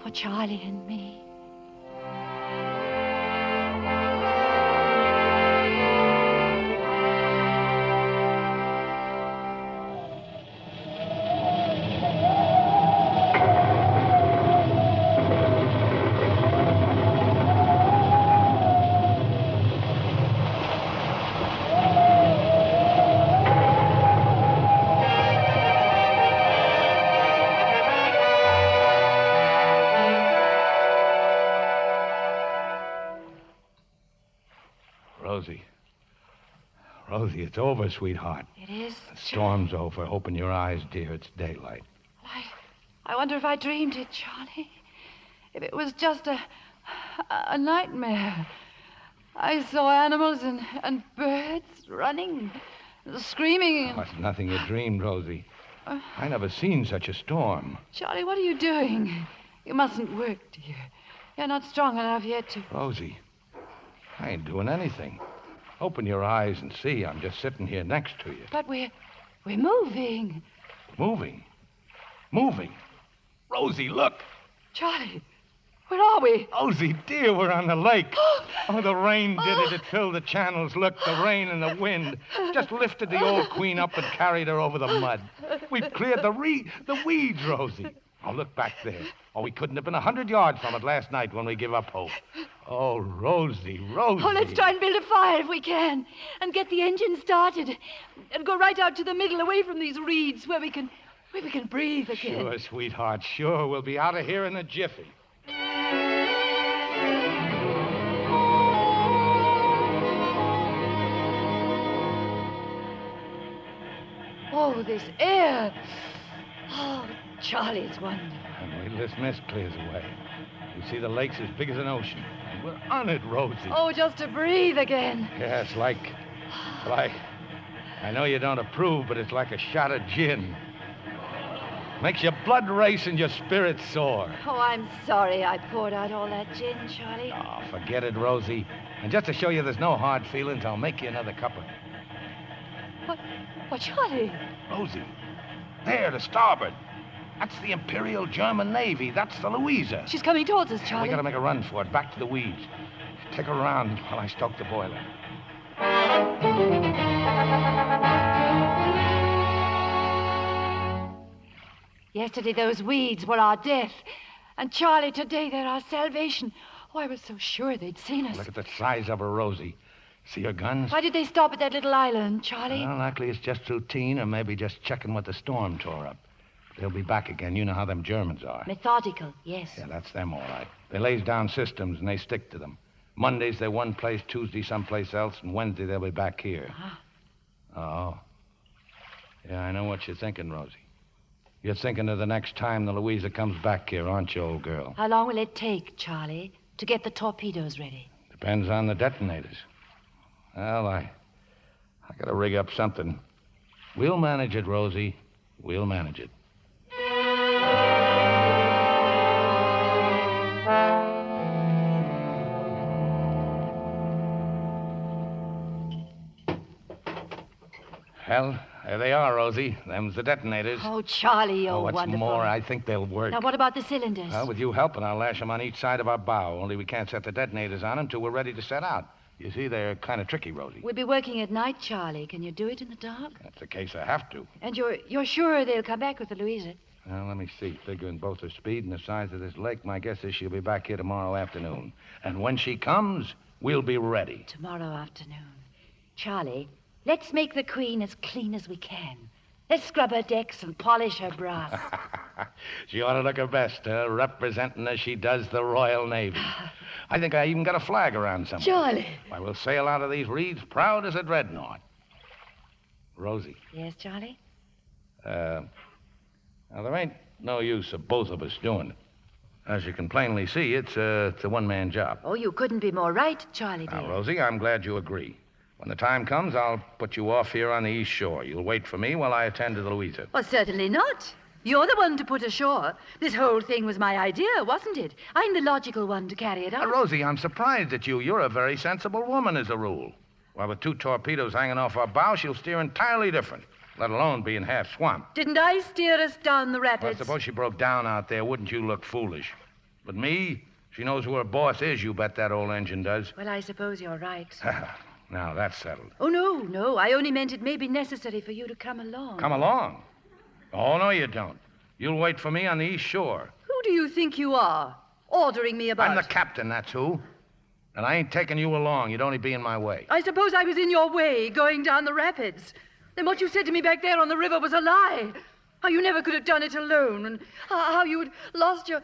for Charlie and me. Rosie, it's over, sweetheart. It is? The storm's over. Open your eyes, dear. It's daylight. I wonder if I dreamed it, Charlie. If it was just a nightmare. I saw animals and birds running, screaming. Oh, it's nothing you dreamed, Rosie. I never seen such a storm. Charlie, what are you doing? You mustn't work, dear. You're not strong enough yet to... Rosie, I ain't doing anything. Open your eyes and see. I'm just sitting here next to you. But we're moving. Moving? Moving? Rosie, look. Charlie, where are we? Rosie, dear, we're on the lake. Oh, the rain did it. It filled the channels. Look, the rain and the wind just lifted the old queen up and carried her over the mud. We've cleared the weeds, Rosie. Oh, look back there. Oh, we couldn't have been 100 yards from it last night when we give up hope. Oh, Rosie. Oh, let's try and build a fire if we can. And get the engine started. And go right out to the middle, away from these reeds, where we can breathe again. Sure, sweetheart, sure. We'll be out of here in a jiffy. Oh, this air. Oh, Charlie, it's wonderful. And this mist clears away. You see the lake's as big as an ocean. And we're on it, Rosie. Oh, just to breathe again. Yeah, it's like... I know you don't approve, but it's like a shot of gin. Makes your blood race and your spirits soar. Oh, I'm sorry I poured out all that gin, Charlie. Oh, forget it, Rosie. And just to show you there's no hard feelings, I'll make you another cuppa. What, Charlie? Rosie, there, to starboard. That's the Imperial German Navy. That's the Louisa. She's coming towards us, Charlie. We gotta make a run for it, back to the weeds. Take her around while I stoke the boiler. Yesterday, those weeds were our death. And Charlie, today, they're our salvation. Oh, I was so sure they'd seen us. Look at the size of her, Rosie. See her guns? Why did they stop at that little island, Charlie? Well, likely it's just routine, or maybe just checking what the storm tore up. They'll be back again. You know how them Germans are. Methodical, yes. Yeah, that's them, all right. They lays down systems, and they stick to them. Mondays, they're one place, Tuesday, someplace else, and Wednesday, they'll be back here. Oh. Yeah, I know what you're thinking, Rosie. You're thinking of the next time the Louisa comes back here, aren't you, old girl? How long will it take, Charlie, to get the torpedoes ready? Depends on the detonators. Well, I gotta rig up something. We'll manage it, Rosie. We'll manage it. Well, there they are, Rosie. Them's the detonators. Oh, Charlie, you're what's wonderful. more, I think they'll work. Now, what about the cylinders? Well, with you helping, I'll lash them on each side of our bow. Only we can't set the detonators on them till we're ready to set out. You see, they're kind of tricky, Rosie. We'll be working at night, Charlie. Can you do it in the dark? That's the case I have to. And you're sure they'll come back with the Louisa? Well, let me see. Figuring both her speed and the size of this lake, my guess is she'll be back here tomorrow afternoon. And when she comes, we'll be ready. Tomorrow afternoon. Charlie, let's make the Queen as clean as we can. Let's scrub her decks and polish her brass. She ought to look her best, representing as she does the Royal Navy. I think I even got a flag around somewhere. Charlie. Why, we'll sail out of these reeds proud as a dreadnought. Rosie. Yes, Charlie? Now, there ain't no use of both of us doing it. As you can plainly see, it's a one-man job. Oh, you couldn't be more right, Charlie, dear. Now, Rosie, I'm glad you agree. When the time comes, I'll put you off here on the East Shore. You'll wait for me while I attend to the Louisa. Well, certainly not. You're the one to put ashore. This whole thing was my idea, wasn't it? I'm the logical one to carry it out. Rosie, I'm surprised at you. You're a very sensible woman, as a rule. While with 2 torpedoes hanging off our bow, she'll steer entirely different, let alone being half swamped. Didn't I steer us down the Well, rapids? suppose she broke down out there. Wouldn't you look foolish? But me, she knows who her boss is, you bet that old engine does. Well, I suppose you're right. Now, that's settled. Oh, no. I only meant it may be necessary for you to come along. Come along? Oh, no, you don't. You'll wait for me on the East Shore. Who do you think you are? Ordering me about? I'm the captain, that's who. And I ain't taking you along. You'd only be in my way. I suppose I was in your way going down the rapids. Then what you said to me back there on the river was a lie. How you never could have done it alone, and how you had lost your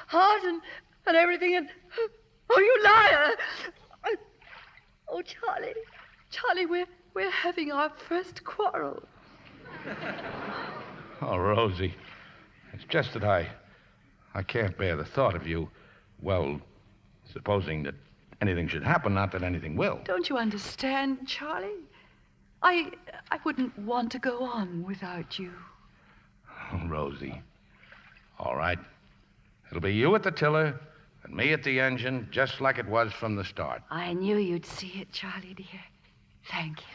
heart and everything, and... Oh, you liar! Oh, Charlie, we're having our first quarrel. Oh, Rosie, it's just that I can't bear the thought of you, well, supposing that anything should happen, not that anything will. Don't you understand, Charlie? I wouldn't want to go on without you. Oh, Rosie. All right. It'll be you at the tiller and me at the engine, just like it was from the start. I knew you'd see it, Charlie, dear. Thank you.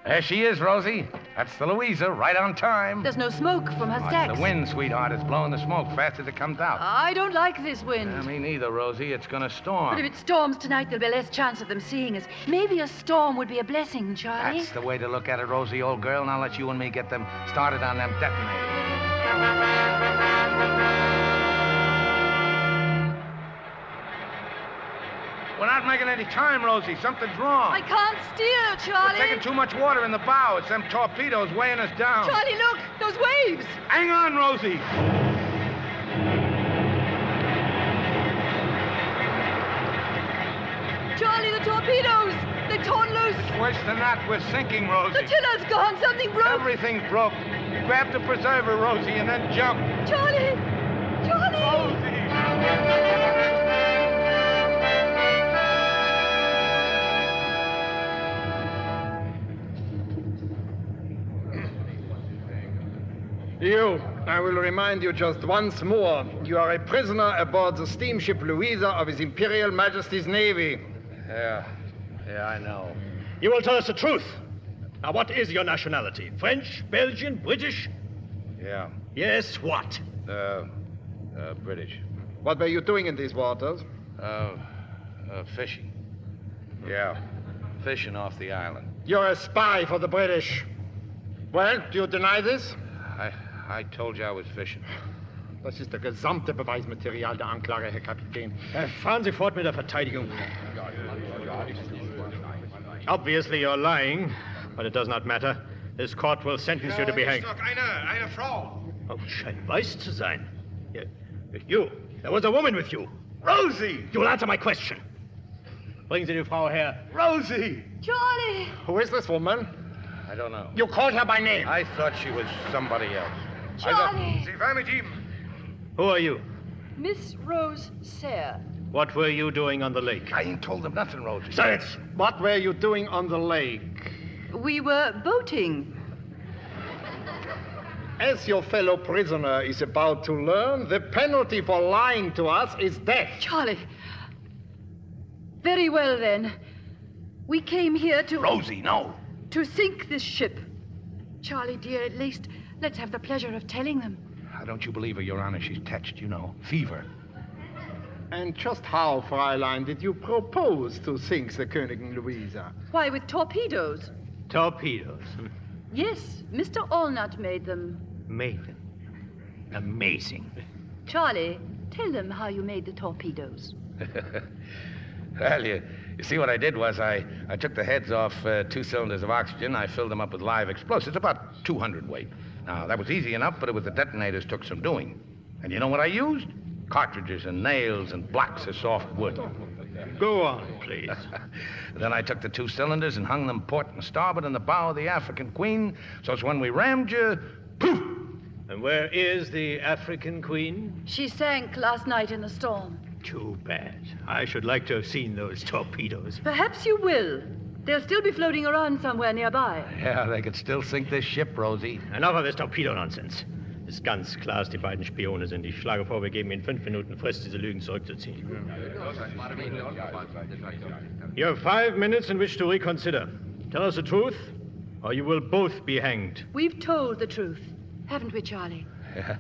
There she is, Rosie. That's the Louisa, right on time. There's no smoke from her stacks. The wind, sweetheart, is blowing the smoke fast as it comes out. I don't like this wind. Me neither, Rosie. It's going to storm. But if it storms tonight, there'll be less chance of them seeing us. Maybe a storm would be a blessing, Charlie. That's the way to look at it, Rosie, old girl. Now let you and me get them started on them detonators. We're not making any time, Rosie. Something's wrong. I can't steer, Charlie. We're taking too much water in the bow. It's them torpedoes weighing us down. Charlie, look! Those waves! Hang on, Rosie. Charlie, the torpedoes! They're torn loose! It's worse than that. We're sinking, Rosie. The tiller's gone. Something broke. Everything's broke. Grab the preserver, Rosie, and then jump. Charlie! Rosie! You, I will remind you just once more, you are a prisoner aboard the steamship Louisa of His Imperial Majesty's Navy. Yeah, I know. You will tell us the truth. Now, what is your nationality? French, Belgian, British? Yeah, Yes, what? British. What were you doing in these waters? Fishing. Yeah, fishing off the island. You're a spy for the British. Well, do you deny this? I told you I was fishing. Das ist das gesamte Beweismaterial der Anklage, Herr Kapitän. Fahren Sie fort mit der Verteidigung. Obviously, you're lying, but it does not matter. This court will sentence you to be hanged. Eine Frau. Oh, scheint weiß zu sein. You, there was a woman with you. Rosie! You will answer my question. Bringen Sie die Frau her. Rosie! Charlie! Who is this woman? I don't know. You called her by name. I thought she was somebody else. Charlie! Who are you? Miss Rose Sayre. What were you doing on the lake? I ain't told them nothing, Rosie. Silence! What were you doing on the lake? We were boating. As your fellow prisoner is about to learn, the penalty for lying to us is death. Charlie. Very well, then. We came here to... Rosie, no. To sink this ship. Charlie, dear, at least let's have the pleasure of telling them. Don't you believe her, Your Honor? She's touched, you know. Fever. And just how, Fräulein, did you propose to sink the Königin Louisa? Why, with torpedoes. Torpedoes. Yes, Mr. Allnut made them. Made them. Amazing. Charlie, tell them how you made the torpedoes. Well, you see, what I did was I took the heads off 2 cylinders of oxygen. I filled them up with live explosives, about 200 weight. Now, that was easy enough, but it was the detonators took some doing. And you know what I used? Cartridges and nails and blocks of soft wood. Go on, please. Then I took the 2 cylinders and hung them port and starboard in the bow of the African Queen, so it's when we rammed you, poof! And where is the African Queen? She sank last night in the storm. Too bad. I should like to have seen those torpedoes. Perhaps you will. They'll still be floating around somewhere nearby. Yeah, they could still sink this ship, Rosie. Enough of this Torpedo-Nonsense. Ist ganz klar, dass die beiden Spione sind. Ich schlage vor, wir geben Ihnen 5 Minuten Frist, diese Lügen zurückzuziehen. You have 5 minutes in which to reconsider. Tell us the truth, or you will both be hanged. We've told the truth, haven't we, Charlie? Yeah.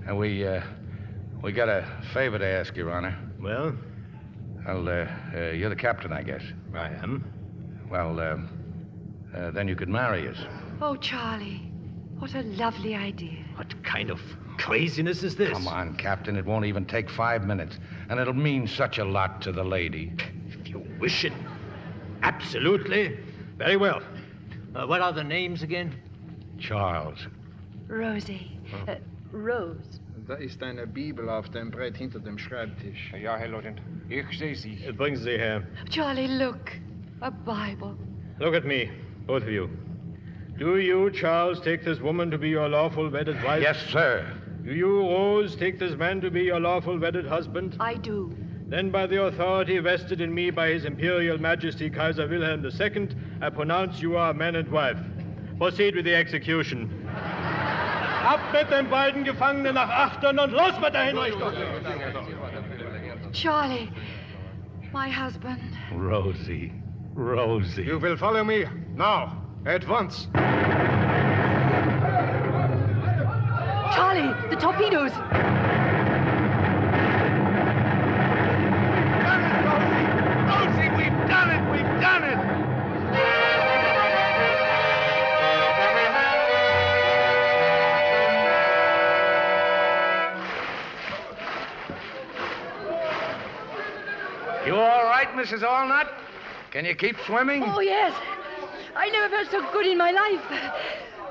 And we got a favor to ask, Your Honor. Well? Well, you're the captain, I guess. I am. Well, then you could marry us. Oh, Charlie, what a lovely idea. What kind of craziness is this? Come on, Captain. It won't even take 5 minutes. And it'll mean such a lot to the lady. If you wish it. Absolutely. Very well. What are the names again? Charles. Rosie. Rose. Da ist eine Bibel auf dem Brett hinter dem Schreibtisch. Ja, Herr Lieutenant. Ich sehe sie. Bringen Sie her. Charlie, look. A Bible. Look at me, both of you. Do you, Charles, take this woman to be your lawful wedded wife? Yes, sir. Do you, Rose, take this man to be your lawful wedded husband? I do. Then by the authority vested in me by His Imperial Majesty Kaiser Wilhelm II, I pronounce you are man and wife. Proceed with the execution. Ab mit den beiden Gefangenen nach Achtern und los mit der Hinrichtung! Charlie, my husband. Rosie. Rosie. You will follow me now, at once. Charlie, the torpedoes. Rosie, we've done it! We've done it! You all right, Mrs. Allnut? Can you keep swimming? Oh, yes. I never felt so good in my life.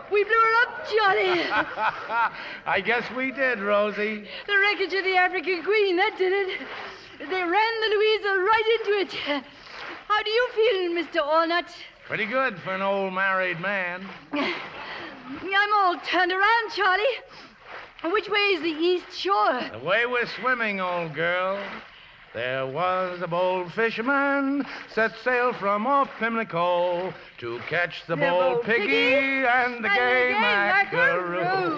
We blew her up, Charlie. I guess we did, Rosie. The wreckage of the African Queen, that did it. They ran the Louisa right into it. How do you feel, Mr. Allnut? Pretty good for an old married man. I'm all turned around, Charlie. Which way is the east shore? The way we're swimming, old girl. There was a bold fisherman set sail from off Pimlico to catch the bold piggy and the gay mackerel.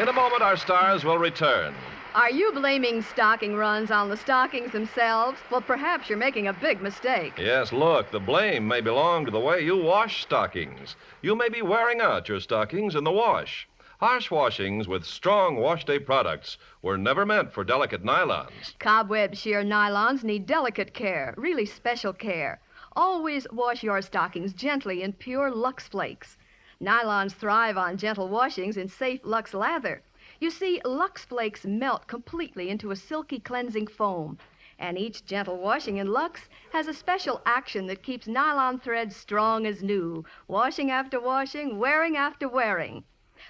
In a moment, our stars will return. Are you blaming stocking runs on the stockings themselves? Well, perhaps you're making a big mistake. Yes, look, the blame may belong to the way you wash stockings. You may be wearing out your stockings in the wash. Harsh washings with strong wash day products were never meant for delicate nylons. Cobweb sheer nylons need delicate care, really special care. Always wash your stockings gently in pure Lux Flakes. Nylons thrive on gentle washings in safe Lux lather. You see, Lux Flakes melt completely into a silky cleansing foam. And each gentle washing in Lux has a special action that keeps nylon threads strong as new, washing after washing, wearing after wearing.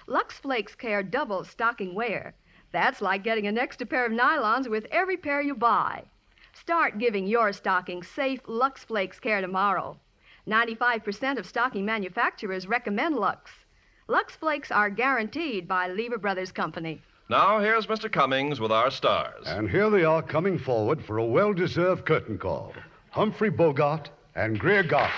Lux Flakes care double stocking wear. That's like getting an extra pair of nylons with every pair you buy. Start giving your stockings safe Lux Flakes care tomorrow. 95% of stocking manufacturers recommend Lux. Lux Flakes are guaranteed by Lever Brothers Company. Now, here's Mr. Cummings with our stars. And here they are coming forward for a well-deserved curtain call. Humphrey Bogart and Greer Garson.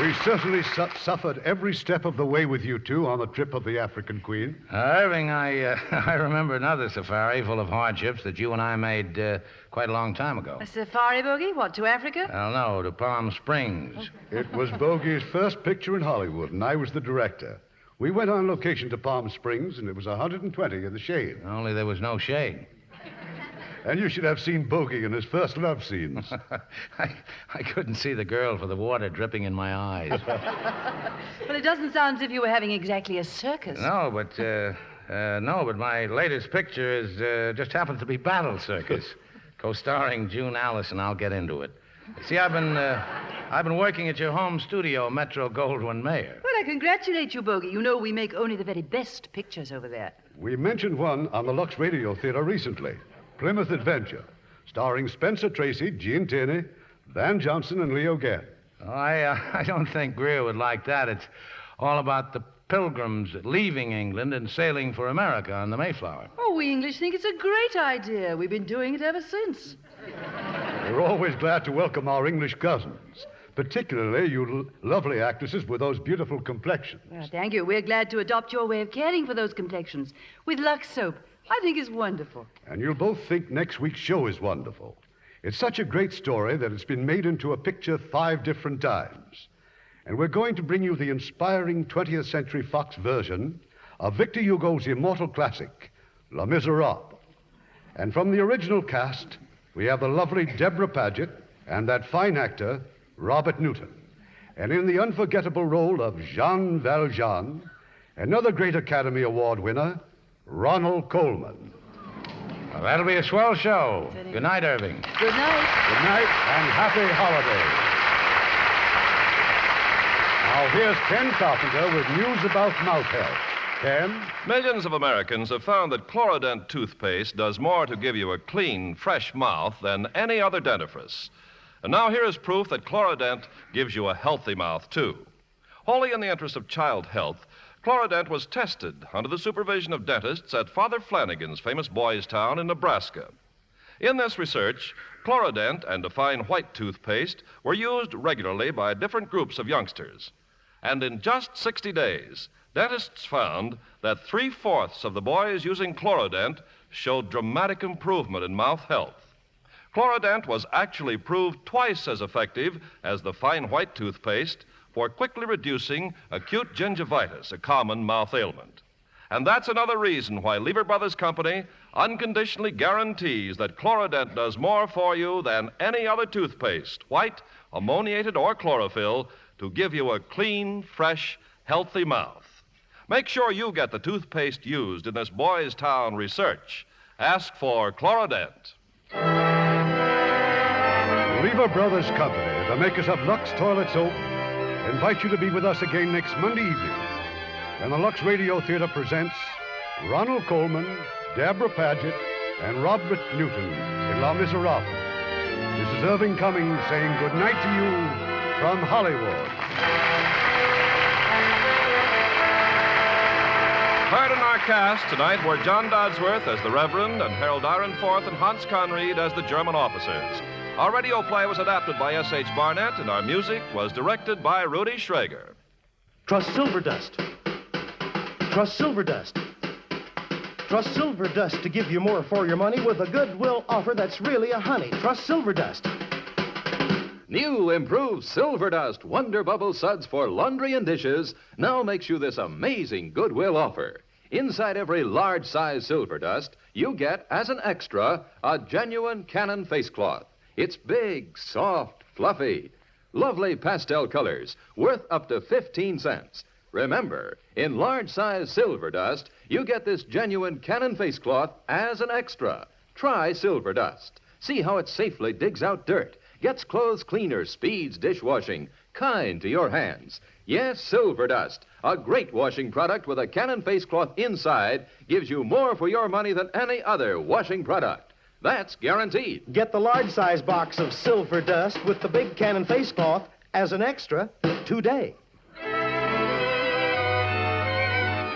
We certainly suffered every step of the way with you two on the trip of the African Queen. Irving, I remember another safari full of hardships that you and I made quite a long time ago. A safari, Bogey? What, to Africa? Well, no, to Palm Springs. It was Bogey's first picture in Hollywood, and I was the director. We went on location to Palm Springs, and it was 120 in the shade. Only there was no shade. And you should have seen Bogey in his first love scenes. I couldn't see the girl for the water dripping in my eyes. Well, it doesn't sound as if you were having exactly a circus. No, but my latest picture is just happens to be Battle Circus, co-starring June Allison. I'll get into it. See, I've been working at your home studio, Metro-Goldwyn-Mayer. Well, I congratulate you, Bogey. You know we make only the very best pictures over there. We mentioned one on the Lux Radio Theater recently, Plymouth Adventure, starring Spencer Tracy, Gene Tierney, Van Johnson, and Leo Gant. Oh, I don't think Greer would like that. It's all about the pilgrims leaving England and sailing for America on the Mayflower. Oh, we English think it's a great idea. We've been doing it ever since. We're always glad to welcome our English cousins, particularly you lovely actresses with those beautiful complexions. Well, thank you. We're glad to adopt your way of caring for those complexions with Lux soap. I think it's wonderful. And you'll both think next week's show is wonderful. It's such a great story that it's been made into a picture 5 different times. And we're going to bring you the inspiring 20th Century Fox version of Victor Hugo's immortal classic, Les Miserables. And from the original cast, we have the lovely Deborah Paget and that fine actor, Robert Newton. And in the unforgettable role of Jean Valjean, another great Academy Award winner, Ronald Coleman. Well, that'll be a swell show. Good night, Irving. Good night. Good night and happy holidays. Now here's Ken Carpenter with news about mouth health. Ken? Millions of Americans have found that Chlorodent toothpaste does more to give you a clean, fresh mouth than any other dentifrice. And now here is proof that Chlorodent gives you a healthy mouth, too. Wholly in the interest of child health, Chlorodent was tested under the supervision of dentists at Father Flanagan's famous Boys Town in Nebraska. In this research, Chlorodent and a fine white toothpaste were used regularly by different groups of youngsters. And in just 60 days, dentists found that 3/4 of the boys using Chlorodent showed dramatic improvement in mouth health. Chlorodent was actually proved twice as effective as the fine white toothpaste for quickly reducing acute gingivitis, a common mouth ailment. And that's another reason why Lever Brothers Company unconditionally guarantees that Chlorodent does more for you than any other toothpaste, white, ammoniated, or chlorophyll, to give you a clean, fresh, healthy mouth. Make sure you get the toothpaste used in this Boys Town research. Ask for Chlorodent. Lever Brothers Company, the makers of Lux Toilet Soap, invite you to be with us again next Monday evening when the Lux Radio Theater presents Ronald Coleman, Deborah Paget, and Robert Newton in Les Miserables. This is Irving Cummings saying good night to you from Hollywood. Heard in our cast tonight were John Dodsworth as the Reverend and Harold Ironforth and Hans Conried as the German officers. Our radio play was adapted by S.H. Barnett, and our music was directed by Rudy Schrager. Trust Silver Dust. Trust Silver Dust. Trust Silver Dust to give you more for your money with a goodwill offer that's really a honey. Trust Silver Dust. New improved Silver Dust Wonder Bubble Suds for laundry and dishes now makes you this amazing goodwill offer. Inside every large size Silver Dust, you get, as an extra, a genuine Canon face cloth. It's big, soft, fluffy, lovely pastel colors, worth up to 15 cents. Remember, in large size Silver Dust, you get this genuine Canon face cloth as an extra. Try Silver Dust. See how it safely digs out dirt, gets clothes cleaner, speeds dishwashing, kind to your hands. Yes, Silver Dust, a great washing product with a Canon face cloth inside, gives you more for your money than any other washing product. That's guaranteed. Get the large size box of Silver Dust with the big Canon face cloth as an extra today.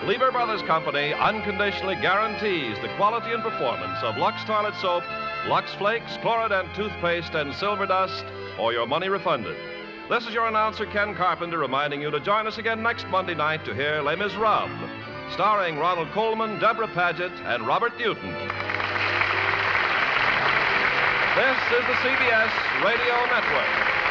Lever Brothers Company unconditionally guarantees the quality and performance of Lux Toilet Soap, Lux Flakes, Chlorodent Toothpaste, and Silver Dust, or your money refunded. This is your announcer, Ken Carpenter, reminding you to join us again next Monday night to hear Les Miserables, starring Ronald Colman, Deborah Paget, and Robert Newton. This is the CBS Radio Network.